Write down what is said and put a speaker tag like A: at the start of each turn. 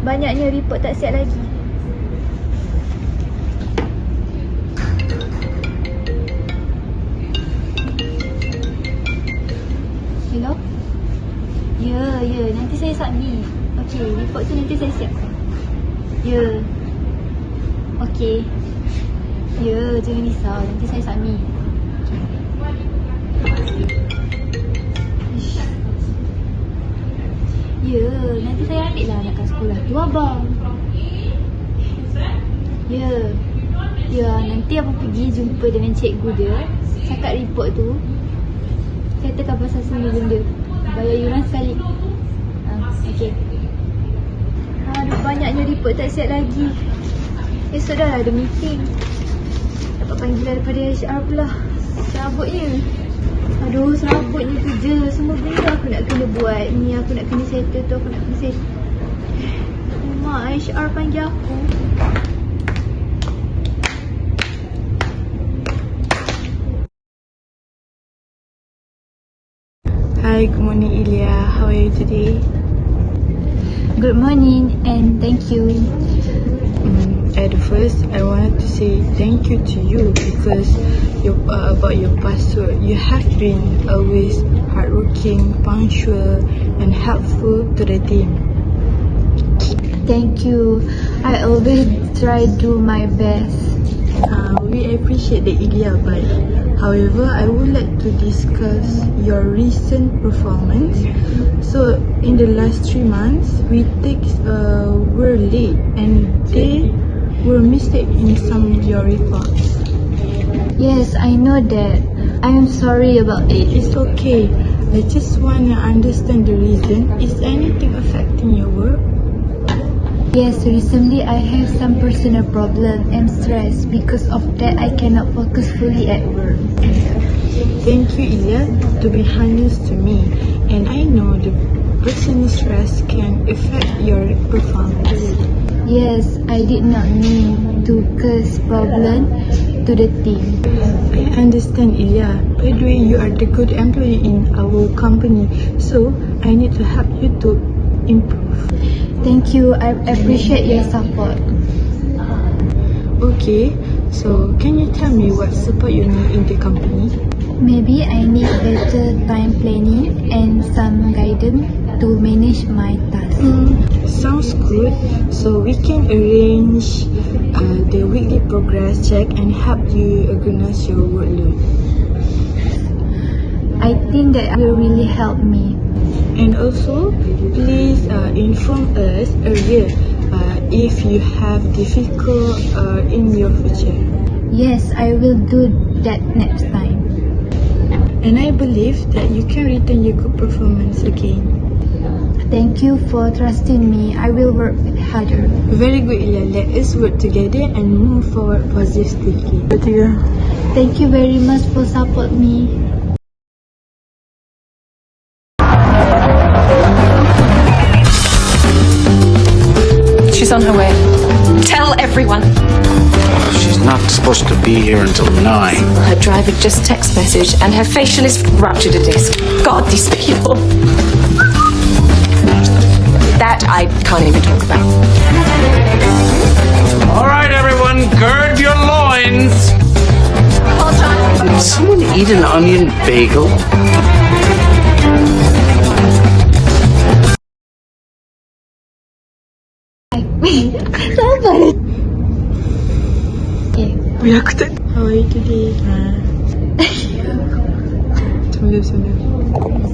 A: Banyaknya report tak siap lagi. Hello? Ya, nanti saya submit. Okey, report tu nanti saya siapkan. Ya. Okey. Ya, jangan risau. Nanti saya submit. Ya, nanti saya ambil lah anak kat sekolah tu, abang. Ya, nanti abang pergi jumpa dengan cikgu dia, cakap report tu, katakan pasal semua benda, bayar yuran sekali. Okey. Aduh, banyaknya report tak siap lagi. Esok dah ada meeting. Dapat panggilan daripada HR pula. Serabutnya. Aduh, serabutnya kerja. Semua benda aku nak kena buat. Ni aku nak kena settle tu, aku nak kena settle. Mak, HR panggil aku.
B: Hi, good morning Ilya. How are you today?
A: Good morning and thank you.
B: At first, I wanted to say thank you to you because about your past work. You have been always hardworking, punctual, and helpful to the team.
A: Thank you. I always try do my best.
B: We appreciate the Ilya, but however, I would like to discuss your recent performance. So, in the last 3 months, we were late and they were mistake in some of your reports.
A: Yes, I know that. I am sorry about it.
B: It's okay. I just want to understand the reason. Is anything affecting your work?
A: Yes, recently I have some personal problem and stress. Because of that, I cannot focus fully at work.
B: Thank you, Ilya, to be honest to me. And I know the personal stress can affect your performance.
A: Yes, I did not mean to cause problem to the team.
B: I understand, Ilya. By the way, you are the good employee in our company. So, I need to help you to improve.
A: Thank you. I appreciate your support.
B: Okay, so can you tell me what support you need in the company?
A: Maybe I need better time planning and some guidance to manage my tasks.
B: Sounds good. So we can arrange the weekly progress check and help you organize your workload.
A: I think that will really help me.
B: And also, please inform us earlier if you have difficult in your future.
A: Yes, I will do that next time.
B: And I believe that you can return your good performance again.
A: Thank you for trusting me. I will work harder.
B: Very good, Ilya. Let us work together and move forward positively.
A: Thank you very much for support me.
C: She's on her way. Tell everyone.
D: She's not supposed to be here until 9.
C: Her driver just text message and her facialist ruptured a disc. God, these people. That I can't even talk about.
D: All right, everyone, gird your loins.
C: Hold on.
D: Did someone eat an onion bagel?
A: Sabar.
B: Aku tak. How are you today? Bismillah.